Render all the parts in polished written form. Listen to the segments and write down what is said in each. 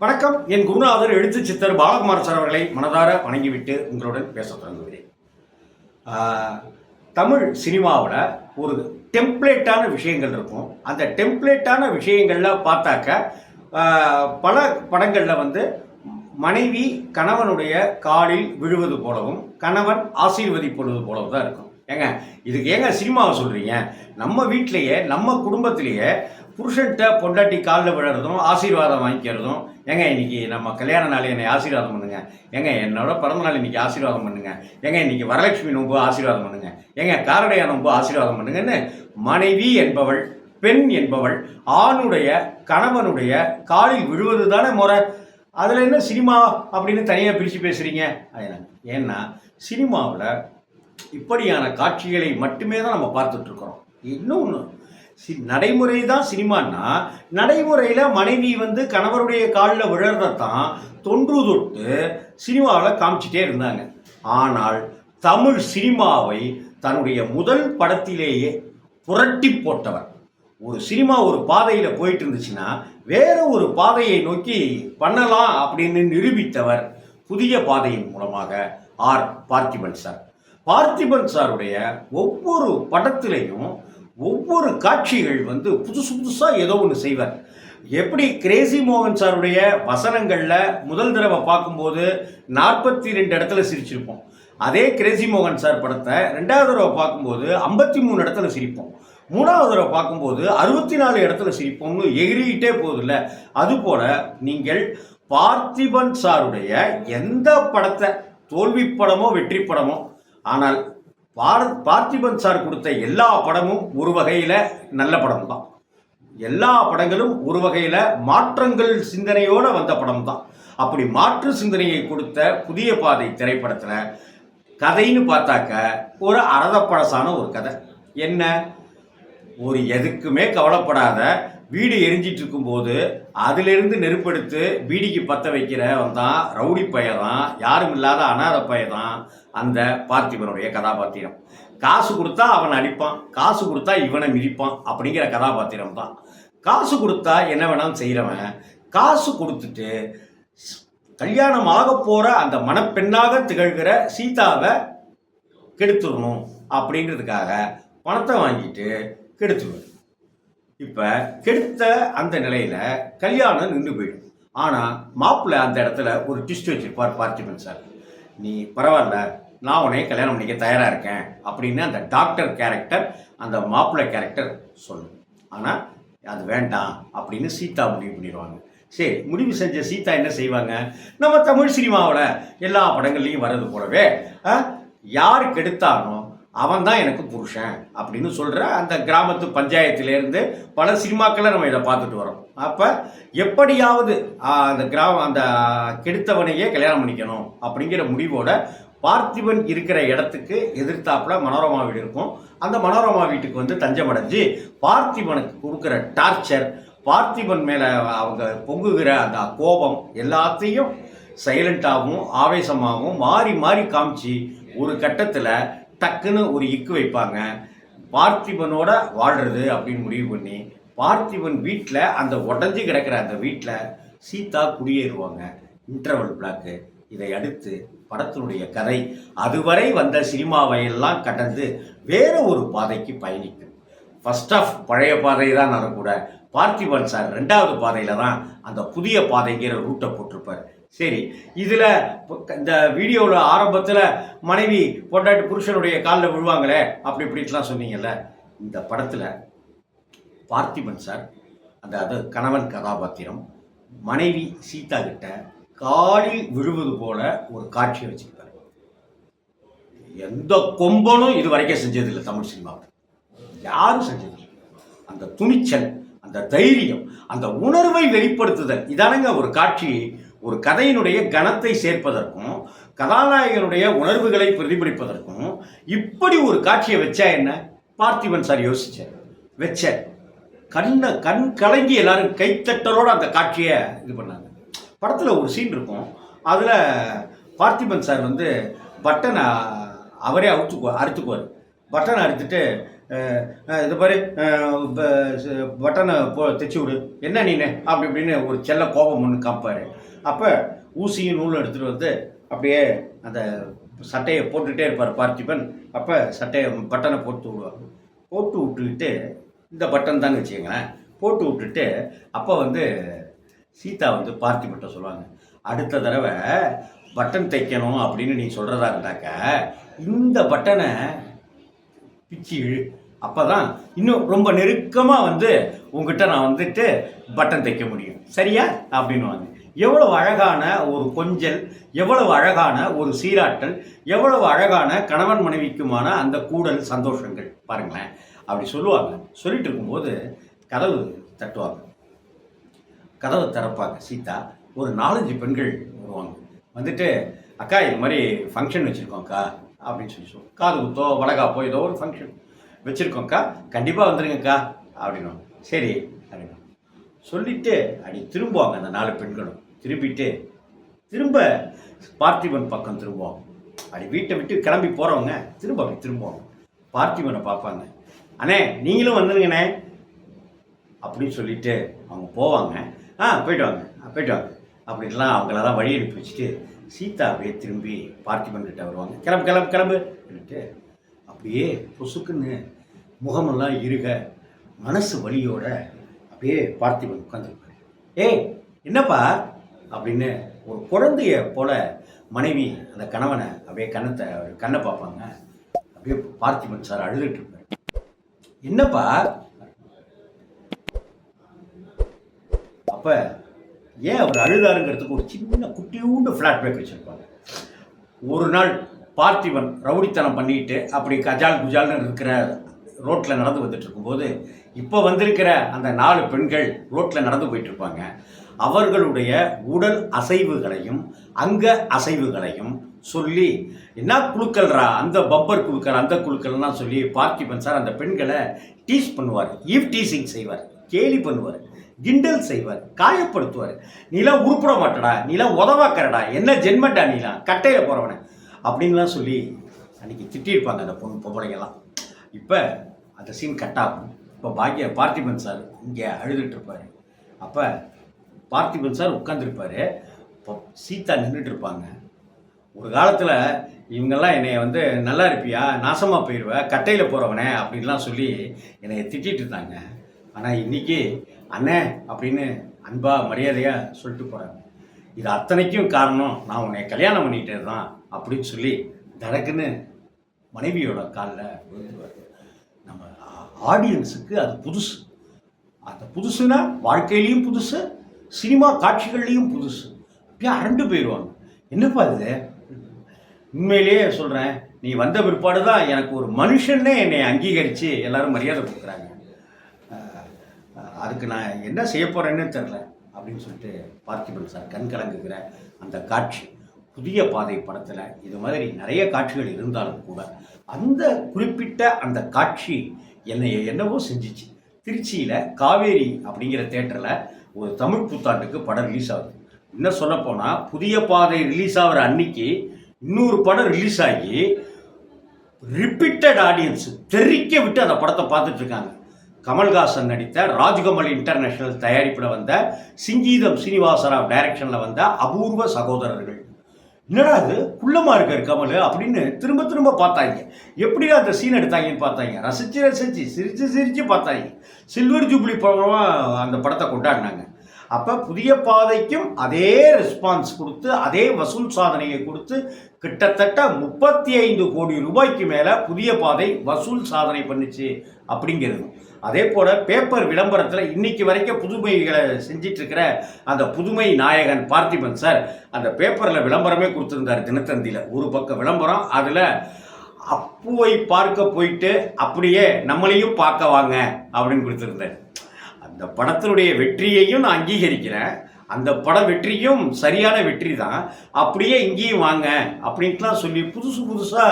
வணக்கம். என் குருநாதர் எழுத்து சித்தர் பாலகுமார் சார் அவர்களை மனதார வணங்கிவிட்டு உங்களுடன் பேச தொடங்குகிறேன். தமிழ் சினிமாவில் ஒரு டெம்ப்ளேட்டான விஷயங்கள் இருக்கும். அந்த டெம்ப்ளேட்டான விஷயங்களில் பார்த்தாக்க பல படங்களில் மனைவி கணவனுடைய காலில் விழுவது போலவும் கணவன் ஆசீர்வதிப்படுவது போலவும் தான் இருக்கும். ஏங்க இதுக்கு ஏங்க சினிமாவை சொல்கிறீங்க? நம்ம வீட்டிலையே நம்ம குடும்பத்திலேயே புருஷன்கிட்ட பொண்டாட்டி காலில் விழுறதும் ஆசீர்வாதம் வாங்கிக்கிறதும். ஏங்க இன்னைக்கு நம்ம கல்யாண நாள் என்னை ஆசீர்வாதம் பண்ணுங்க, ஏங்க என்னோட பிறந்த நாள் இன்னைக்கு ஆசீர்வாதம் பண்ணுங்க, ஏங்க இன்னைக்கு வரலட்சுமி நோன்பு ஆசீர்வாதம் பண்ணுங்க, ஏங்க காரடையா நோன்பு ஆசீர்வாதம் பண்ணுங்கன்னு மனைவி என்பவள், பெண் என்பவள் ஆணுடைய கணவனுடைய காலில் விழுவது தானே முறை. அதில் என்ன சினிமா அப்படின்னு தனியாக பிரித்து பேசுகிறீங்க? ஏன்னா சினிமாவில் இப்படியான காட்சிகளை மட்டுமே தான் நம்ம பார்த்துட்ருக்குறோம். இன்னொன்று, நடைமுறை தான் சினிமான்னா, நடைமுறையில் மனைவி கணவருடைய காலில் விழறதான் தொன்று தொட்டு சினிமாவில் காமிச்சிட்டே இருந்தாங்க. ஆனால் தமிழ் சினிமாவை தன்னுடைய முதல் படத்திலேயே புரட்டி போட்டவர். ஒரு சினிமா ஒரு பாதையில் போயிட்டு இருந்துச்சுன்னா வேற ஒரு பாதையை நோக்கி பண்ணலாம் அப்படின்னு நிரூபித்தவர் புதிய பாதையின் மூலமாக ஆர் பார்த்திபன் சார். பார்த்திபன் சாருடைய ஒவ்வொரு படத்திலையும் ஒவ்வொரு காட்சிகள் புதுசு புதுசாக ஏதோ ஒன்று செய்வார். எப்படி கிரேசி மோகன் சாருடைய வசனங்களில் முதல் தடவை பார்க்கும்போது 42 இடத்துல சிரிச்சிருப்போம். அதே கிரேசி மோகன் சார் படத்தை 2வது தடவை பார்க்கும்போது 53 இடத்துல சிரிப்போம். 3வது தடவை பார்க்கும்போது 64 இடத்துல சிரிப்போம்னு எகிரிக்கிட்டே போகுதில்ல. அதுபோல் நீங்கள் பார்த்திபன் சாருடைய எந்த படத்தை, தோல்வி படமோ வெற்றி படமோ, ஆனால் பார்த்திபன் சார் கொடுத்த எல்லா படமும் ஒரு வகையில் நல்ல படம் தான். எல்லா படங்களும் ஒரு வகையில் மாற்றங்கள் சிந்தனையோடு வந்த படம் தான். அப்படி மாற்று சிந்தனையை கொடுத்த புதிய பாதை திரைப்படத்தில் கதைன்னு பார்த்தாக்க ஒரு அரதப்பழசான ஒரு கதை. என்ன, ஒரு எதுக்குமே கவலைப்படாத வீடு எரிஞ்சிட்டு இருக்கும்போது அதிலிருந்து நெருப்பெடுத்து பீடிக்கு பற்ற வைக்கிறவன் தான் ரவுடி பையதான், யாரும் இல்லாத அனாத பையதான் அந்த பார்த்திபனுடைய கதாபாத்திரம். காசு கொடுத்தா அவனை அடிப்பான், காசு கொடுத்தா இவனை மிதிப்பான் அப்படிங்கிற கதாபாத்திரம் தான். காசு கொடுத்தா என்ன வேணாலும் செய்கிறவன், காசு கொடுத்துட்டு கல்யாணம் ஆக போகிற அந்த மணப்பெண்ணாக திகழ்கிற சீதாவை கெடுத்துடணும் அப்படிங்கிறதுக்காக பணத்தை வாங்கிட்டு கெடுத்துடுவேன். இப்போ கெடுத்த அந்த நிலையில் கல்யாணம் நின்று போயிடும். ஆனால் மாப்பிள்ளை அந்த இடத்துல ஒரு ட்விஸ்ட் வச்சிருப்பார் பார்த்திபன் சார். நீ பரவாயில்ல, நான் உன்னை கல்யாணம் பண்ணிக்க தயாராக இருக்கேன் அப்படின்னு அந்த டாக்டர் கேரக்டர், அந்த மாப்பிள்ளை கேரக்டர் சொல்லும். ஆனால் அது வேண்டாம் அப்படின்னு சீதா முடிவு பண்ணிடுவாங்க. சரி, முடிவு செஞ்ச சீதா என்ன செய்வாங்க? நம்ம தமிழ் சினிமாவில் எல்லா படங்கள்லையும் வர்றது போலவே யார் கெடுத்தானோ அவன் தான் எனக்கு புருஷன் அப்படின்னு சொல்கிற அந்த கிராமத்து பஞ்சாயத்திலேருந்து பல சினிமாக்களை நம்ம இதை பார்த்துட்டு வரோம். அப்போ எப்படியாவது அந்த கெடுத்தவனையே கல்யாணம் பண்ணிக்கணும் அப்படிங்கிற முடிவோட பார்த்திபன் இருக்கிற இடத்துக்கு எதிர்த்தாப்புல மனோரமா வீடு இருக்கும். அந்த மனோரமா வீட்டுக்கு தஞ்சம் அடைஞ்சு பார்த்திபனுக்கு கொடுக்குற டார்ச்சர், பார்த்திபன் மேலே அவங்க பொங்குகிற அந்த கோபம் எல்லாத்தையும் சைலண்டாகவும் ஆவேசமாகவும் மாறி மாறி காமிச்சு ஒரு கட்டத்தில் டக்குன்னு ஒரு இக்கு வைப்பாங்க. பார்த்திபனோட வாழ்கிறது அப்படின்னு முடிவு பண்ணி பார்த்திபன் வீட்டில், அந்த உடஞ்சி கிடக்கிற அந்த வீட்டில் சீதா குடியேறுவாங்க. Interval block. இதை அடுத்து படத்தினுடைய கதை அதுவரை வந்த சினிமாவையெல்லாம் கடந்து வேற ஒரு பாதைக்கு பயணிக்கும். ஃபர்ஸ்ட் ஆஃப் பழைய பாதை தான் நடக்கூட பார்த்திபன் சார் 2வது பாதையில் தான் அந்த புதிய பாதைங்கிற ரூட்டை போட்டிருப்பார். சரி, இதில் இந்த வீடியோவில் ஆரம்பத்தில் மனைவி பொண்டாட்டி புருஷனுடைய காலில் விழுவாங்களே அப்படி இப்படிலாம் சொன்னீங்கல்ல. இந்த படத்தில் பார்த்திபன் சார் அது கணவன் கதாபாத்திரம் மனைவி சீதா கிட்ட காலில் விழுவது போல ஒரு காட்சியை வச்சுக்கிட்டார். எந்த கொம்பனும் இது வரைக்கும் செஞ்சதில்லை தமிழ் சினிமாவில், யாரும் செஞ்சதில்லை. அந்த துணிச்சல், அந்த தைரியம், அந்த உணர்வை வெளிப்படுத்துதல், இதானங்க ஒரு காட்சி ஒரு கதையினுடைய கணத்தை சேர்ப்பதற்கும் கதாநாயகனுடைய உணர்வுகளை பிரதிபலிப்பதற்கும். இப்படி ஒரு காட்சியை வச்சா என்ன பார்த்திபன் சார் வச்ச கண் கலங்கி எல்லாரும் கைத்தட்டலோடு அந்த காட்சியை இது பண்ணாங்க. படத்தில் ஒரு சீன் இருக்கும். அதில் பார்த்திபன் சார் பட்டனை அவரே அறுத்துக்குவார். பட்டனை அறுத்துட்டு இது மாதிரி பட்டனை தைச்சி விடு, என்ன நீனு அப்படி இப்படின்னு ஒரு செல்ல கோபம் ஒன்று காப்பார். அப்போ ஊசியும் நூலும் எடுத்துகிட்டு வந்து அப்படியே அந்த சட்டையை போட்டுகிட்டே இருப்பார் பார்த்திபன். அப்போ சட்டையை பட்டனை போட்டு விடுவார். போட்டு விட்டுக்கிட்டு இந்த பட்டன் தான் வச்சுக்கங்களேன், போட்டு விட்டுட்டு அப்போ வந்து சீதா வந்து பார்த்திபன்ட்ட சொல்லுவாங்க, அடுத்த தடவை பட்டன் தைக்கணும் அப்படின்னு நீ சொல்கிறதா இருந்தாக்க இந்த பட்டனை பிச்சு இழு, அப்போ தான் இன்னும் ரொம்ப நெருக்கமாக வந்து உங்ககிட்ட நான் வந்துட்டு பட்டன் தைக்க முடியும், சரியா அப்படின்னுவாங்க. எவ்வளவு அழகான ஒரு கொஞ்சல், எவ்வளவு அழகான ஒரு சீராட்டல், எவ்வளவு அழகான கணவன் மனைவிக்குமான அந்த கூடல் சந்தோஷங்கள் பாருங்களேன். அப்படி சொல்லுவாங்க. சொல்லிட்டு இருக்கும்போது கதவு தட்டுவாங்க. கதவை திறப்பாங்க சீதா. ஒரு 4-5 பெண்கள் வருவாங்க. வந்துட்டு, அக்கா இது மாதிரி ஃபங்க்ஷன் வச்சுருக்கோம்க்கா அப்படின்னு சொல்லி சொல்லுவோம். காது குத்தோ வளகாப்போ ஏதோ ஒரு ஃபங்க்ஷன் வச்சுருக்கோம்க்கா, கண்டிப்பாக வந்துடுங்கக்கா அப்படின்னும். சரி அப்படின்னா சொல்லிவிட்டு அப்படி திரும்புவாங்க. அந்த 4 பெண்களும் திரும்பிட்டு திரும்ப பார்த்திபன் பக்கம் திரும்புவாங்க. அப்படி வீட்டை விட்டு கிளம்பி போகிறவங்க திரும்ப அப்படி திரும்புவாங்க. பார்த்திபனை பார்ப்பாங்க. அண்ணே நீங்களும் வந்துடுங்கண்ணே அப்படின்னு சொல்லிட்டு அவங்க போவாங்க. போயிட்டு வாங்க போயிட்டு வாங்க அப்படின்லாம் அவங்களெல்லாம் வழி அனுப்பி வச்சுட்டு சீதா அப்படியே திரும்பி பார்த்திபன் கிட்ட வருவாங்க. கிளம்பு கிளம்பு கிளம்பு அப்படின்ட்டு அப்படியே பொசுக்குன்னு முகமெல்லாம் இருக மனசு வலியோட அப்படியே பார்த்திபன் உட்காந்துருப்பாரு. ஏய் என்னப்பா அப்படின்னு ஒரு குழந்தைய போல மனைவி அந்த கணவனை அப்படியே கண்ணை பார்ப்பாங்க. அப்படியே பார்த்திபன் சார் அழுதுட்டு இருப்பாரு. என்னப்பா? அப்போ ஏன் அவர் அழுதாருங்கிறதுக்கு ஒரு சின்ன குட்டியூண்டு ஃப்ளாஷ்பேக் வச்சுருப்பாங்க. ஒரு நாள் பார்த்திபன் ரவுடித்தனம் பண்ணிட்டு அப்படி கஜால் குஜால்னு இருக்கிற ரோட்டில் நடந்து வந்துட்டு இருக்கும்போது இப்போ வந்திருக்கிற அந்த 4 பெண்கள் ரோட்டில் நடந்து போயிட்டுருப்பாங்க. அவர்களுடைய உடல் அசைவுகளையும் அங்க அசைவுகளையும் சொல்லி, என்ன குழுக்கள்ரா அந்த பம்பர் குழுக்கள் அந்த குழுக்கள்லாம் சொல்லி பார்த்திபன் சார் அந்த பெண்களை டீஸ் பண்ணுவார், ஈவ் டீசிங் செய்வார், கேலி பண்ணுவார், கிண்டல் செய்வார், காயப்படுத்துவார். நீலாம் உருப்பிட மாட்டடா, நீலாம் உதவாக்கறடா, என்ன ஜென்மட்டா நீலாம் கட்டையில் போகிறவன அப்படின்லாம் சொல்லி அன்றைக்கி திட்டியிருப்பாங்க அந்த பொம்பளைங்கெல்லாம். இப்போ அந்த சீன் கட் ஆகும். இப்போ பார்த்திபன் சார் இங்கே அழுதுட்டு இருப்பார். அப்போ பார்த்திபன் சார் உட்காந்துருப்பார். இப்போ சீதா நின்றுட்டு இருப்பாங்க. ஒரு காலத்தில் இவங்கெல்லாம் என்னை வந்து நல்லா இருப்பியா, நாசமாக போயிடுவேன், கட்டையில் போகிறவனே அப்படின்லாம் சொல்லி என்னை திட்டிகிட்டு இருந்தாங்க. ஆனால் இன்றைக்கி அண்ணே அப்படின்னு அன்பாக மரியாதையாக சொல்லிட்டு போகிறாங்க. இது அத்தனைக்கும் காரணம் நான் உன்னை கல்யாணம் பண்ணிக்கிட்டது தான் அப்படின்னு சொல்லி தடக்குன்னு மனைவியோட காலில் விழுந்துருவார். நம்ம ஆடியன்ஸுக்கு அது புதுசு. அந்த புதுசுன்னா வாழ்க்கையிலையும் புதுசு, சினிமா காட்சிகள்லேயும் புதுசு. அப்படியே அரண்டு போயிடுவாங்க. என்னப்பா இது? உண்மையிலேயே சொல்கிறேன், நீ வந்த பிற்பாடு தான் எனக்கு ஒரு மனுஷன்னே என்னை அங்கீகரித்து எல்லோரும் மரியாதை கொடுக்குறாங்க. அதுக்கு நான் என்ன செய்ய போகிறேன்னு தெரில அப்படின்னு சொல்லிட்டு பார்த்திபன் சார் கண் கலங்குகிற அந்த காட்சி புதிய பாதை படத்தில் இது மாதிரி நிறைய காட்சிகள் இருந்தாலும் கூட அந்த குறிப்பிட்ட அந்த காட்சி என்னை என்னவோ செஞ்சிச்சு. திருச்சியில் காவேரி அப்படிங்கிற தேட்டரில் ஒரு தமிழ் புத்தாண்டுக்கு படம் ரிலீஸ் ஆகுது. இன்னும் சொல்லப்போனால் புதிய பாதை ரிலீஸ் ஆகிற அன்னைக்கு இன்னொரு படம் ரிலீஸ் ஆகி ரிப்பீட்டட் ஆடியன்ஸு தெறிக்க விட்டு அந்த படத்தை பார்த்துட்ருக்காங்க. கமல்ஹாசன் நடித்த ராஜ்கமல் இன்டர்நேஷ்னல் தயாரிப்பில் வந்த சிங்கீதம் சீனிவாசராவ் டைரக்ஷனில் வந்த அபூர்வ சகோதரர்கள். என்னடா அது குள்ளமாக இருக்கார் கமல் அப்படின்னு திரும்ப திரும்ப பார்த்தாங்க. எப்படியா அந்த சீன் எடுத்தாங்கன்னு பார்த்தாங்க. ரசித்து சிரித்து பார்த்தாங்க. சில்வர் ஜூப்ளி படமாக அந்த படத்தை கொண்டாடினாங்க. அப்போ புதிய பாதைக்கும் அதே ரெஸ்பான்ஸ் கொடுத்து அதே வசூல் சாதனையை கொடுத்து கிட்டத்தட்ட 35 கோடி ரூபாய்க்கு மேலே புதிய பாதை வசூல் சாதனை பண்ணிச்சு அப்படிங்கிறது. அதே போல் பேப்பர் விளம்பரத்தில் இன்னைக்கு வரைக்கும் புதுமைகளை செஞ்சிட்ருக்கிற அந்த புதுமை நாயகன் பார்த்திபன் சார் அந்த பேப்பரில் விளம்பரமே கொடுத்துருந்தார். தினத்தந்தியில் ஒரு பக்கம் விளம்பரம், அதில் அப்புவை பார்க்க போயிட்டு அப்படியே நம்மளையும் பார்க்க வாங்க அப்படின்னு கொடுத்துருந்தார். அந்த படத்தினுடைய வெற்றியையும் நான் அங்கீகரிக்கிறேன். அந்த பட வெற்றியும் சரியான வெற்றி தான். அப்படியே இங்கேயும் வாங்க அப்படின்ட்டுலாம் சொல்லி புதுசாக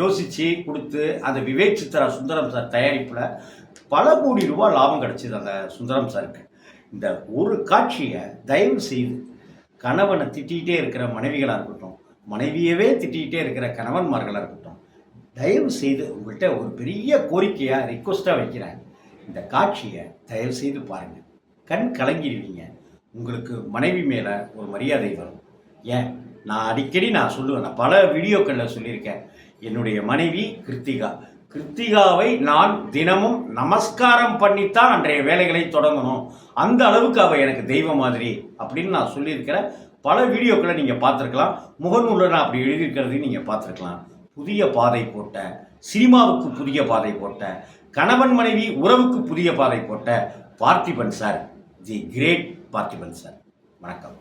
யோசித்து கொடுத்து அந்த விவேக் சித்ரா சுந்தரம் சார் தயாரிப்பில் பல கோடி ரூபாய் லாபம் கிடச்சிது அந்த சுந்தரம் சாருக்கு. இந்த ஒரு காட்சியை தயவு செய்து கணவனை திட்டிகிட்டே இருக்கிற மனைவிகளாக இருக்கட்டும், மனைவியவே திட்டிகிட்டே இருக்கிற கணவன்மார்களாக இருக்கட்டும், தயவு செய்து உங்கள்கிட்ட ஒரு பெரிய கோரிக்கையாக ரிக்வஸ்ட்டாக வைக்கிறேன். இந்த காட்சியை தயவு செய்து பாருங்கள். கண் கலங்கிடுவீங்க. உங்களுக்கு மனைவி மேலே ஒரு மரியாதை வரும். ஏன், நான் அடிக்கடி சொல்லுவேன், நான் பல வீடியோக்களில் சொல்லியிருக்கேன். என்னுடைய மனைவி கிருத்திகாவை நான் தினமும் நமஸ்காரம் பண்ணித்தான் அன்றைய வேலைகளை தொடங்கணும். அந்த அளவுக்கு அவள் எனக்கு தெய்வம் மாதிரி அப்படின்னு நான் சொல்லியிருக்கிறேன். பல வீடியோக்களை நீங்கள் பார்த்துருக்கலாம். முகநூலில் நான் அப்படி எழுதியிருக்கிறதையும் நீங்கள் பார்த்துருக்கலாம். புதிய பாதை போட்ட, சினிமாவுக்கு புதிய பாதை போட்ட, கணவன் மனைவி உறவுக்கு புதிய பாதை போட்ட பார்த்திபன் சார், தி கிரேட் பார்த்திபன் சார். வணக்கம்.